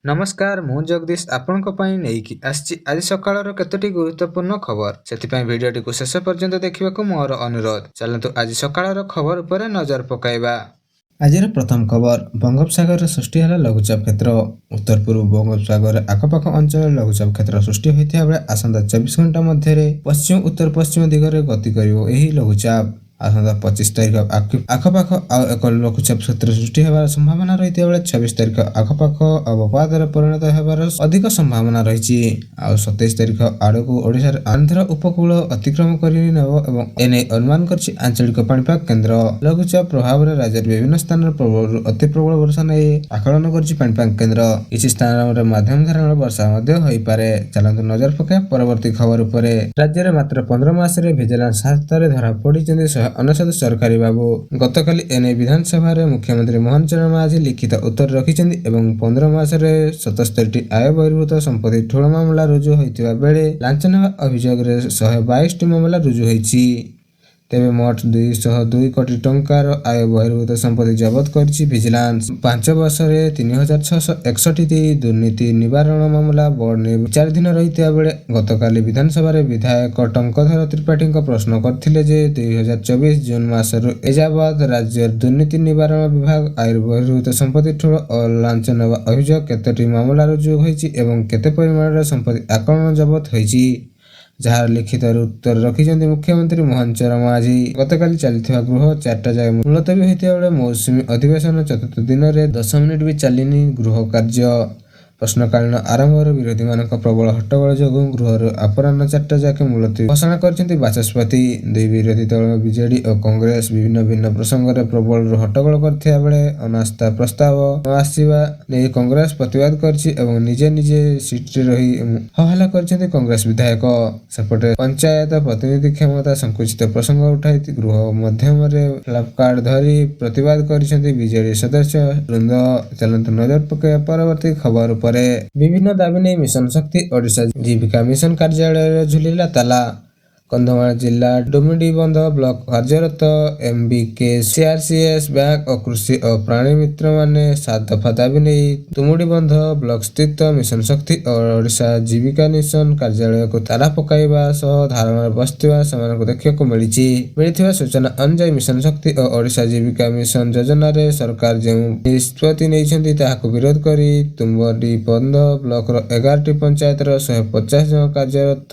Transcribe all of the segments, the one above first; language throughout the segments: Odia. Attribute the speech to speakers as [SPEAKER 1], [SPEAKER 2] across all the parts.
[SPEAKER 1] नमस्कार ମୁଁ ଜଗଦୀଶ ଆପଣଙ୍କ ପାଇଁ ନେଇକି ଆସିଛି ଆଜି ସକାଳର କେତୋଟି ଗୁରୁତ୍ୱପୂର୍ଣ୍ଣ ଖବର। ସେଥିପାଇଁ ଭିଡିଓଟିକୁ ଶେଷ ପର୍ଯ୍ୟନ୍ତ ଦେଖିବାକୁ ମୋର ଅନୁରୋଧ। ଚାଲନ୍ତୁ ଆଜି ସକାଳର ଖବର ଉପରେ ନଜର ପକାଇବା। ଆଜିର ପ୍ରଥମ ଖବର ବଙ୍ଗୋପସାଗରରେ ସୃଷ୍ଟି ହେଲା ଲଘୁଚାପ କ୍ଷେତ୍ର। ଉତ୍ତର ପୂର୍ବ ବଙ୍ଗୋପସାଗରରେ ଆଖପାଖ ଅଞ୍ଚଳରେ ଲଘୁଚାପ କ୍ଷେତ୍ର ସୃଷ୍ଟି ହୋଇଥିବା ବେଳେ ଆସନ୍ତା 24 ଘଣ୍ଟା ମଧ୍ୟରେ ପଶ୍ଚିମ ଉତ୍ତର ପଶ୍ଚିମ ଦିଗରେ ଗତି କରିବ ଏହି ଲଘୁଚାପ। ଆସନ୍ତା 25 ତାରିଖ ଆଖପାଖ ଆଉ ଏକ ଲଘୁଚାପ କ୍ଷେତ୍ର ସୃଷ୍ଟି ହେବାର ସମ୍ଭାବନା ରହିଥିବା ବେଳେ 26 ତାରିଖ ଆଖପାଖ ଅବପାତରେ ପରିଣତ ହେବାର ଅଧିକ ସମ୍ଭାବନା ରହିଛି। ଆଉ 27 ତାରିଖ ଆଡ଼କୁ ଓଡ଼ିଶାର ଆନ୍ଧ୍ର ଉପକୂଳ ଅତିକ୍ରମ କରି ନେବ ଏବଂ ଏନେଇ ଅନୁମାନ କରିଛି ଆଞ୍ଚଳିକ ପାଣିପାଗ କେନ୍ଦ୍ର। ଲଘୁଚାପ ପ୍ରଭାବରେ ରାଜ୍ୟର ବିଭିନ୍ନ ସ୍ଥାନରେ ପ୍ରବଳରୁ ଅତି ପ୍ରବଳ ବର୍ଷା ନେଇ ଆକଳନ କରିଛି ପାଣିପାଗ କେନ୍ଦ୍ର। କିଛି ସ୍ଥାନରେ ମଧ୍ୟମ ଧରଣର ବର୍ଷା ମଧ୍ୟ ହୋଇପାରେ। ଚାଲନ୍ତୁ ନଜର ପକାଇବା ପରବର୍ତ୍ତୀ ଖବର ଉପରେ। ରାଜ୍ୟରେ ମାତ୍ର 15 ମାସରେ ଭିଜିଲାନ୍ସ ହାତରେ ଧରା ପଡ଼ିଛନ୍ତି 199 ସରକାରୀ ବାବୁ। ଗତକାଲି ଏନେଇ ବିଧାନସଭାରେ ମୁଖ୍ୟମନ୍ତ୍ରୀ ମୋହନ ଚରଣ ମାଝୀ ଲିଖିତ ଉତ୍ତର ରଖିଛନ୍ତି ଏବଂ 15 ମାସରେ 77ଟି ଆୟ ବହିର୍ଭୂତ ସମ୍ପତ୍ତି ଠୁଳ ମାମଲା ରୁଜୁ ହୋଇଥିବା ବେଳେ ଲାଞ୍ଚ ନେବା ଅଭିଯୋଗରେ 122ଟି ମାମଲା ରୁଜୁ ହୋଇଛି। ତେବେ ମୋଟ 202 କୋଟି ଟଙ୍କାର ଆୟ ବହିର୍ଭୂତ ସମ୍ପତ୍ତି ଜବତ କରିଛି ଭିଜିଲାନ୍ସ। 5 ବର୍ଷରେ 3661ଟି ଦୁର୍ନୀତି ନିବାରଣ ମାମଲା ବୋର୍ଡ ବିଚାରାଧୀନ ରହିଥିବା ବେଳେ ଗତକାଲି ବିଧାନସଭାରେ ବିଧାୟକ ଟଙ୍କଧର ତ୍ରିପାଠୀଙ୍କ ପ୍ରଶ୍ନ କରିଥିଲେ ଯେ 2024 ଜୁନ ମାସରୁ ଏଯାବତ୍ ରାଜ୍ୟର ଦୁର୍ନୀତି ନିବାରଣ ବିଭାଗ ଆୟ ବହିର୍ଭୂତ ସମ୍ପତ୍ତି ଠୁଳ ଓ ଲାଞ୍ଚ ନେବା ଅଭିଯୋଗ କେତୋଟି ମାମଲା ରୁଜୁ ହୋଇଛି ଏବଂ କେତେ ପରିମାଣର ସମ୍ପତ୍ତି ଆକଳନ ଜବତ ହୋଇଛି, ଯାହାର ଲିଖିତ ଉତ୍ତର ରଖିଛନ୍ତି ମୁଖ୍ୟମନ୍ତ୍ରୀ ମୋହନ ଚରଣ ମାଝୀ। ଗତକାଲି ଚାଲିଥିବା ଗୃହ 4ଟା ଯାଏ ମୁଲତବୀ ହୋଇଥିବା ବେଳେ ମୌସୁମୀ ଅଧିବେଶନ 4ଥ ଦିନରେ 10 ମିନିଟ୍ ବି ଚାଲିନି ଗୃହ କାର୍ଯ୍ୟ। ପ୍ରଶ୍ନକାଳୀନ ଆରମ୍ଭରୁ ବିରୋଧୀମାନଙ୍କ ପ୍ରବଳ ହଟ୍ଟଗୋଳ ଯୋଗୁଁ ଗୃହର ଅପରାହ୍ନ 4ଟା ଯାକେ ମୁଲତବୀ ଘୋଷଣା କରିଛନ୍ତି ବାଚସ୍ପତି। ଦୁଇ ବିରୋଧୀ ଦଳ ବିଜେଡି ଓ କଂଗ୍ରେସ ଭିନ୍ନ ଭିନ୍ନ ପ୍ରସଙ୍ଗରେ ପ୍ରବଳରୁ ହଟ୍ଟଗୋଳ କରିଥିବା ବେଳେ ଅନାସ୍ଥା ପ୍ରସ୍ତାବ ନ ଆସିବା ନେଇ କଂଗ୍ରେସ ପ୍ରତିବାଦ କରିଛି ଏବଂ ନିଜେ ନିଜେ ସିଟ୍ରେ ରହି ହହଲ୍ଲା କରିଛନ୍ତି କଂଗ୍ରେସ ବିଧାୟକ। ସେପଟେ ପଞ୍ଚାୟତ ପ୍ରତିନିଧି କ୍ଷମତା ସଂକୁଚିତ ପ୍ରସଙ୍ଗ ଉଠାଇ ଗୃହ ମଧ୍ୟମରେ ପ୍ଲାକାର୍ଡ ଧରି ପ୍ରତିବାଦ କରିଛନ୍ତି ବିଜେଡି ସଦସ୍ୟ ବୃନ୍ଦ। ଚାଲନ୍ତୁ ନଜର ପକାଇବା ପରବର୍ତ୍ତୀ ଖବର ଉପରେ। ବିଭିନ୍ନ ଦାବି ନେଇ ମିଶନ ଶକ୍ତି ଓଡ଼ିଶା ଜୀବିକା ମିଶନ କାର୍ଯ୍ୟାଳୟରେ ଝୁଲିଲା ତାଲା। କନ୍ଧମାଳ ଜିଲ୍ଲା ଡୁମୁଡ଼ିବନ୍ଧ ବ୍ଲକ କାର୍ଯ୍ୟରତ ଏମ୍ବିକେ ସିଆରସିଏସ୍ ବ୍ୟାଙ୍କ ଓ କୃଷି ଓ ପ୍ରାଣୀ ମିତ୍ରମାନେ 7 ଦଫା ଦାବି ନେଇ ଡୁମୁଡ଼ିବନ୍ଧ ବ୍ଲକସ୍ଥିତ ମିଶନ ଶକ୍ତି ଓ ଓଡ଼ିଶା ଜୀବିକା ମିଶନ କାର୍ଯ୍ୟାଳୟକୁ ତାଲା ପକାଇବା ସହ ଧାରଣାରେ ବସିଥିବା ସେମାନଙ୍କୁ ଦେଖିବାକୁ ମିଳିଥିବା ସୂଚନା ଅନୁଯାୟୀ ମିଶନ ଶକ୍ତି ଓ ଓଡ଼ିଶା ଜୀବିକା ମିଶନ ଯୋଜନାରେ ସରକାର ଯେଉଁ ନିଷ୍ପତ୍ତି ନେଇଛନ୍ତି ତାହାକୁ ବିରୋଧ କରି ତୁମୁଡ଼ିବନ୍ଧ ବ୍ଲକର 11ଟି ପଞ୍ଚାୟତର 150 ଜଣ କାର୍ଯ୍ୟରତ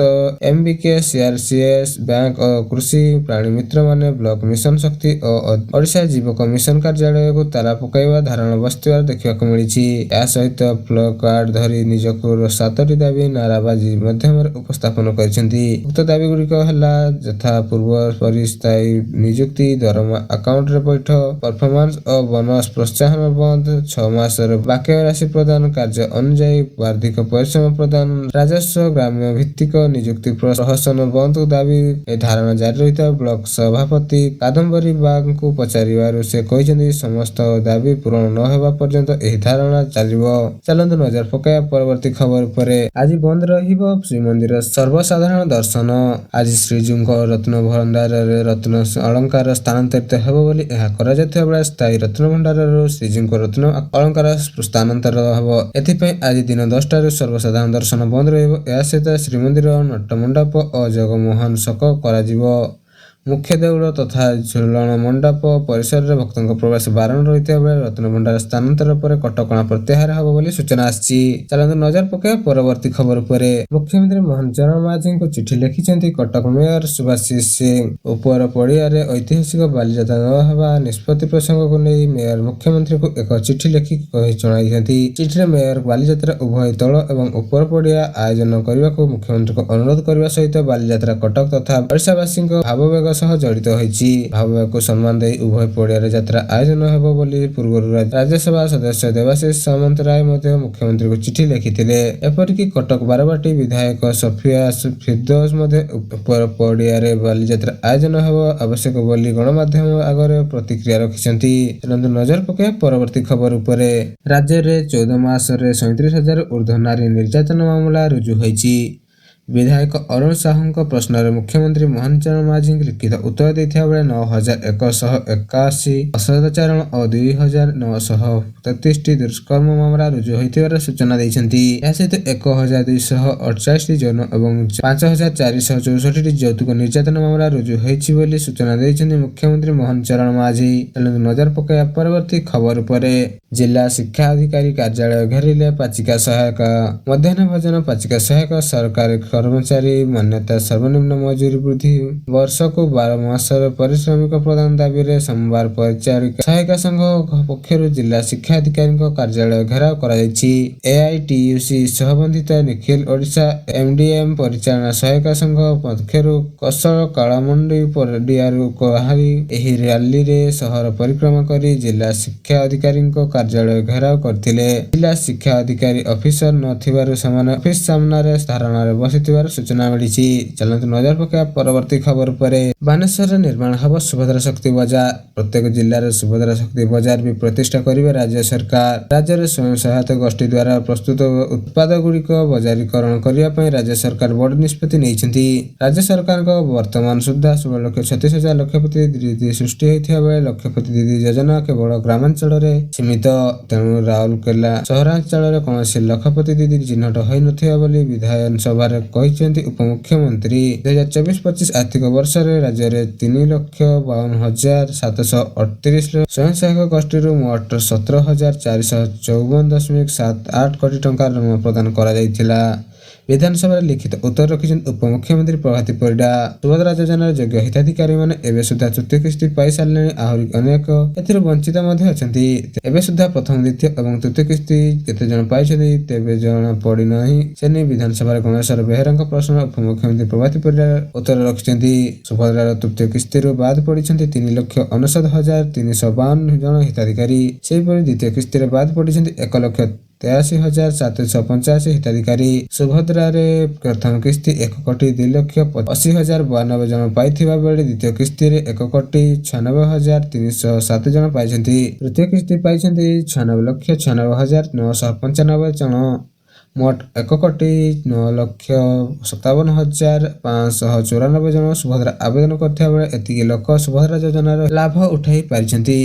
[SPEAKER 1] ଏମ୍ବିକେ ସିଆରସିଏସ୍ ବ୍ୟାଙ୍କ ଓ କୃଷି ପ୍ରାଣୀ ମିତ୍ରମାନେ ବ୍ଲକ ମିଶନ ଶକ୍ତି ଓ ଓଡ଼ିଶା ଜୀବିକା ମିଶନ କାର୍ଯ୍ୟାଳୟକୁ ତାଲା ପକାଇବା ଧାରଣା ବସିଥିବାର ଦେଖିବାକୁ ମିଳିଛି। ଏହା ସହିତ ପ୍ଲକାର୍ଡ ଧରି ନିଜକୁ 7ଟି ଦାବି ନାରାବାଜି ମାଧ୍ୟମରେ ଉପସ୍ଥାପନ କରିଛନ୍ତି। ଉକ୍ତ ଦାବିଗୁଡ଼ିକ ହେଲା ଯଥା ପୂର୍ବ ପରି ସ୍ଥାୟୀ ନିଯୁକ୍ତି, ଦରମା ଆକାଉଣ୍ଟରେ ପୈଠ, ପରଫର୍ମାନ୍ସ ଓ ବୋନସ ପ୍ରୋତ୍ସାହନ ବନ୍ଦ, 6 ମାସର ବାକ୍ୟ ରାଶି ପ୍ରଦାନ, କାର୍ଯ୍ୟ ଅନୁଯାୟୀ ବାର୍ଷିକ ପରିଶ୍ରମ ପ୍ରଦାନ, ରାଜସ୍ୱ ଗ୍ରାମ୍ୟ ଭିତ୍ତିକ ନିଯୁକ୍ତି ପ୍ରହସନ ବନ୍ଦ ଦାବି। ଏ ଧାରଣା ଜାରି ରହିଥିବା ବ୍ଲକ ସଭାପତି କାଦମ୍ବରୀ ବାଗଙ୍କୁ ପଚାରିବାରୁ ସେ କହିଛନ୍ତି ସମସ୍ତ ଦାବି ପୂରଣ ନ ହେବା ପର୍ଯ୍ୟନ୍ତ ଏହି ଧାରଣା ଚାଲିବ। ଚାଲନ୍ତୁ ନଜର ପକାଇବା ପରବର୍ତ୍ତୀ ଖବର ଉପରେ। ଆଜି ବନ୍ଦ ରହିବ ଶ୍ରୀମନ୍ଦିର ସର୍ବସାଧାରଣ ଦର୍ଶନ। ଆଜି ଶ୍ରୀଜୀଉଙ୍କ ରତ୍ନ ଭଣ୍ଡାରରେ ରତ୍ନ ଅଳଙ୍କାର ସ୍ଥାନାନ୍ତରିତ ହେବ ବୋଲି ଏହା କରାଯାଇଥିବା ବେଳେ ସ୍ଥାୟୀ ରତ୍ନ ଭଣ୍ଡାରରୁ ଶ୍ରୀଜୀଉଙ୍କ ରତ୍ନ ଅଳଙ୍କାର ସ୍ଥାନାନ୍ତର ହେବ। ଏଥିପାଇଁ ଆଜି ଦିନ 10ଟାରୁ ସର୍ବସାଧାରଣ ଦର୍ଶନ ବନ୍ଦ ରହିବ। ଏହା ସହିତ ଶ୍ରୀମନ୍ଦିର ନଟମଣ୍ଡପ ଓ ଜଗମୋହନ ଛକ କରାଯିବ। ମୁଖ୍ୟ ଦେଉଳ ତଥା ଝୁଲଣ ମଣ୍ଡପ ପରିସରରେ ଭକ୍ତଙ୍କ ପ୍ରବେଶ ବାରଣ ରହିଥିବା ବେଳେ ରତ୍ନଭଣ୍ଡାର ସ୍ଥାନାନ୍ତର ପରେ କଟକଣା ପ୍ରତ୍ୟାହାର ହେବ ବୋଲି ସୂଚନା ଆସିଛି। ଚାଲନ୍ତୁ ନଜର ପକାଇବା ପରବର୍ତ୍ତୀ ଖବର ଉପରେ। ମୁଖ୍ୟମନ୍ତ୍ରୀ ମୋହନ ଚରଣ ମାଝୀଙ୍କୁ ଚିଠି ଲେଖିଛନ୍ତି କଟକ ମେୟର ସୁଭାଶିଷ ସିଂ। ଉପର ପଡ଼ିଆରେ ଐତିହାସିକ ବାଲିଯାତ୍ରା ନ ହେବା ନିଷ୍ପତ୍ତି ପ୍ରସଙ୍ଗକୁ ନେଇ ମେୟର ମୁଖ୍ୟମନ୍ତ୍ରୀଙ୍କୁ ଏକ ଚିଠି ଲେଖି ଜଣାଇଛନ୍ତି। ଚିଠିରେ ମେୟର ବାଲିଯାତ୍ରା ଉଭୟ ତଳ ଏବଂ ଉପର ପଡ଼ିଆ ଆୟୋଜନ କରିବାକୁ ମୁଖ୍ୟମନ୍ତ୍ରୀଙ୍କୁ ଅନୁରୋଧ କରିବା ସହିତ ବାଲିଯାତ୍ରା କଟକ ତଥା ଓଡ଼ିଶାବାସୀଙ୍କ ଭାବବେଗ ସହ ଜଡ଼ିତ ହୋଇଛି। ଭାବବେଗକୁ ସମ୍ମାନ ଦେଇ ଉଭୟ ପଡ଼ିଆରେ ଯାତ୍ରା ଆୟୋଜନ ହେବ ବୋଲି ପୂର୍ବରୁ ରାଜ୍ୟସଭା ସଦସ୍ୟ ଦେବାଶିଷ ସାମନ୍ତରାୟ ମଧ୍ୟ ମୁଖ୍ୟମନ୍ତ୍ରୀଙ୍କୁ ଚିଠି ଲେଖିଥିଲେ। ଏପରିକି କଟକ ବାରବାଟୀ ବିଧାୟକ ସଫିଆ ଫିରଦୌସ ମଧ୍ୟ ଉପର ପଡ଼ିଆରେ ବାଲିଯାତ୍ରା ଆୟୋଜନ ହେବ ଆବଶ୍ୟକ ବୋଲି ଗଣମାଧ୍ୟମ ଆଗରେ ପ୍ରତିକ୍ରିୟା ରଖିଛନ୍ତି। ଚାଲନ୍ତୁ ନଜର ପକାଇବା ପରବର୍ତ୍ତୀ ଖବର ଉପରେ। ରାଜ୍ୟରେ 14 ମାସରେ 37,000 ରୁ ଉର୍ଦ୍ଧ୍ୱ ନାରୀ ନିର୍ଯାତନା ମାମଲା ରୁଜୁ ହୋଇଛି। ବିଧାୟକ ଅରୁଣ ସାହୁଙ୍କ ପ୍ରଶ୍ନରେ ମୁଖ୍ୟମନ୍ତ୍ରୀ ମୋହନ ଚରଣ ମାଝୀ ଲିଖିତ ଉତ୍ତର ଦେଇଥିବା ବେଳେ 9,181 ଅସଦାଚରଣ ଓ 2,933ଟି ଦୁଷ୍କର୍ମ ମାମଲା ରୁଜୁ ହୋଇଥିବାର ସୂଚନା ଦେଇଛନ୍ତି। ଏହା ସହିତ 1,248ଟି ଯୌନ ଏବଂ 5,464ଟି ଯୌତୁକ ନିର୍ଯାତନା ମାମଲା ରୁଜୁ ହୋଇଛି ବୋଲି ସୂଚନା ଦେଇଛନ୍ତି ମୁଖ୍ୟମନ୍ତ୍ରୀ ମୋହନ ଚରଣ ମାଝୀ। ଚାଲନ୍ତୁ ନଜର ପକାଇବା ପରବର୍ତ୍ତୀ ଖବର ଉପରେ। ଜିଲ୍ଲା ଶିକ୍ଷା ଅଧିକାରୀ କାର୍ଯ୍ୟାଳୟ ଘେରିଲେ ପାଚିକା ସହାୟକ। ମଧ୍ୟାହ୍ନ ଭୋଜନ ପାଚିକା ସହାୟକ ସରକାରୀ କର୍ମଚାରୀ ମାନ୍ୟତା ସର୍ବନିମ୍ନ ମଜୁରୀ ବୃଦ୍ଧି ବର୍ଷକୁ 12 ମାସର ପାରିଶ୍ରମିକ ପ୍ରଦାନ ଦାବିରେ ସୋମବାର ପରିଚାରିକା ସହାୟିକା ସଂଘ ପକ୍ଷରୁ ଜିଲ୍ଲା ଶିକ୍ଷା ଅଧିକାରୀଙ୍କ କାର୍ଯ୍ୟାଳୟ ଘେରାଉ କରାଯାଇଛି। AITUC ସହବନ୍ଧିତ ନିଖିଲ ଓଡ଼ିଶା MDM ପରିଚାଳନା ସହାୟିକା ସଂଘ ପକ୍ଷରୁ କୌଶଳ କାଳମଣ୍ଡି ପଡ଼ିଆରୁ ବାହାରି ଏହି ରାଲିରେ ସହର ପରିକ୍ରମା କରି ଜିଲ୍ଲା ଶିକ୍ଷା ଅଧିକାରୀଙ୍କ କାର୍ଯ୍ୟାଳୟ ଘେରାଉ କରିଥିଲେ। ଜିଲ୍ଲା ଶିକ୍ଷା ଅଧିକାରୀ ଅଫିସର ନଥିବାରୁ ସେମାନେ ଅଫିସ ସାମ୍ନାରେ ଧାରଣାରେ ବସିଥିବାର ସୂଚନା ମିଳିଛି। ଚାଲନ୍ତୁ ନଜର ପକାଇବା ପରବର୍ତ୍ତୀ ଖବର ଉପରେ। ବାନେଶ୍ୱରରେ ନିର୍ମାଣ ହେବ ସୁଭଦ୍ରା ଶକ୍ତି ବଜାର। ପ୍ରତ୍ୟେକ ଜିଲ୍ଲାରେ ସୁଭଦ୍ରା ଶକ୍ତି ବଜାର ବି ପ୍ରତିଷ୍ଠା କରିବେ ରାଜ୍ୟ ସରକାର। ରାଜ୍ୟରେ ସ୍ୱୟଂ ସହାୟତା ଗୋଷ୍ଠୀ ଦ୍ୱାରା ପ୍ରସ୍ତୁତ ଉତ୍ପାଦଗୁଡ଼ିକ ବଜାରୀକରଣ କରିବା ପାଇଁ ରାଜ୍ୟ ସରକାର ବଡ଼ ନିଷ୍ପତ୍ତି ନେଇଛନ୍ତି। ରାଜ୍ୟ ସରକାରଙ୍କ ବର୍ତ୍ତମାନ ସୁଦ୍ଧା 16,36,000 ଲକ୍ଷପତି ଦିଦି ସୃଷ୍ଟି ହୋଇଥିବା ବେଳେ ଲକ୍ଷପତି ଦିଦି ଯୋଜନା କେବଳ ଗ୍ରାମାଞ୍ଚଳରେ ସୀମିତ। ତେଣୁ ରାଉରକେଲା ସହରାଞ୍ଚଳରେ କୌଣସି ଲକ୍ଷପତି ଦିଦି ଚିହ୍ନଟ ହୋଇନଥିବା ବୋଲି ବିଧାନସଭାରେ କହିଛନ୍ତି ଉପମୁଖ୍ୟମନ୍ତ୍ରୀ। 2024-25 ଆର୍ଥିକ ବର୍ଷରେ ରାଜ୍ୟରେ 3,52,738 ସ୍ୱୟଂ ସହାୟକ ଗୋଷ୍ଠୀରୁ ମୋଟ 17,454.78 କୋଟି ଟଙ୍କା ଋଣ ପ୍ରଦାନ କରାଯାଇଥିଲା। ବିଧାନସଭାରେ ଲିଖିତ ଉତ୍ତର ରଖିଛନ୍ତି ଉପମୁଖ୍ୟମନ୍ତ୍ରୀ ପ୍ରଭାତୀ ପରିଡ଼ା। ସୁଭଦ୍ରା ଯୋଜନାର ଯୋଗ୍ୟ ହିତାଧିକାରୀମାନେ ଏବେ ସୁଦ୍ଧା ତୃତୀୟ କିସ୍ତି ପାଇସାରିଲେଣି। ଆହୁରି ଅନେକ ଏଥିରୁ ବଞ୍ଚିତ ମଧ୍ୟ ଅଛନ୍ତି। ଏବେ ସୁଦ୍ଧା ପ୍ରଥମ ଦ୍ୱିତୀୟ ଏବଂ ତୃତୀୟ କିସ୍ତି କେତେ ଜଣ ପାଇଛନ୍ତି ତେବେ ଜଣା ପଡ଼ିନାହିଁ। ସେ ନେଇ ବିଧାନସଭାରେ ଗଣେଶ୍ୱର ବେହେରାଙ୍କ ପ୍ରଶ୍ନ ଉପମୁଖ୍ୟମନ୍ତ୍ରୀ ପ୍ରଭାତୀ ପରିଡ଼ା ଉତ୍ତର ରଖିଛନ୍ତି। ସୁଭଦ୍ରାର ତୃତୀୟ କିସ୍ତିରୁ ବାଦ ପଡ଼ିଛନ୍ତି 3,69,352 ଜଣ ହିତାଧିକାରୀ। ସେହିପରି ଦ୍ୱିତୀୟ କିସ୍ତିରେ ବାଦ ପଡ଼ିଛନ୍ତି 1,83,785 ହିତାଧିକାରୀ। ସୁଭଦ୍ରାରେ ପ୍ରଥମ କିସ୍ତି 1,02,80,092 ଜଣ ପାଇଥିବା ବେଳେ ଦ୍ୱିତୀୟ କିସ୍ତିରେ 1,96,307 ଜଣ ପାଇଛନ୍ତି। ତୃତୀୟ କିସ୍ତି ପାଇଛନ୍ତି 96,96,995 ଜଣ। ମୋଟ 1,09,57,594 ଜଣ ସୁଭଦ୍ରା ଆବେଦନ କରିଥିବା ବେଳେ ଏତିକି ଲୋକ ସୁଭଦ୍ରା ଯୋଜନାର ଲାଭ ଉଠାଇ ପାରିଛନ୍ତି।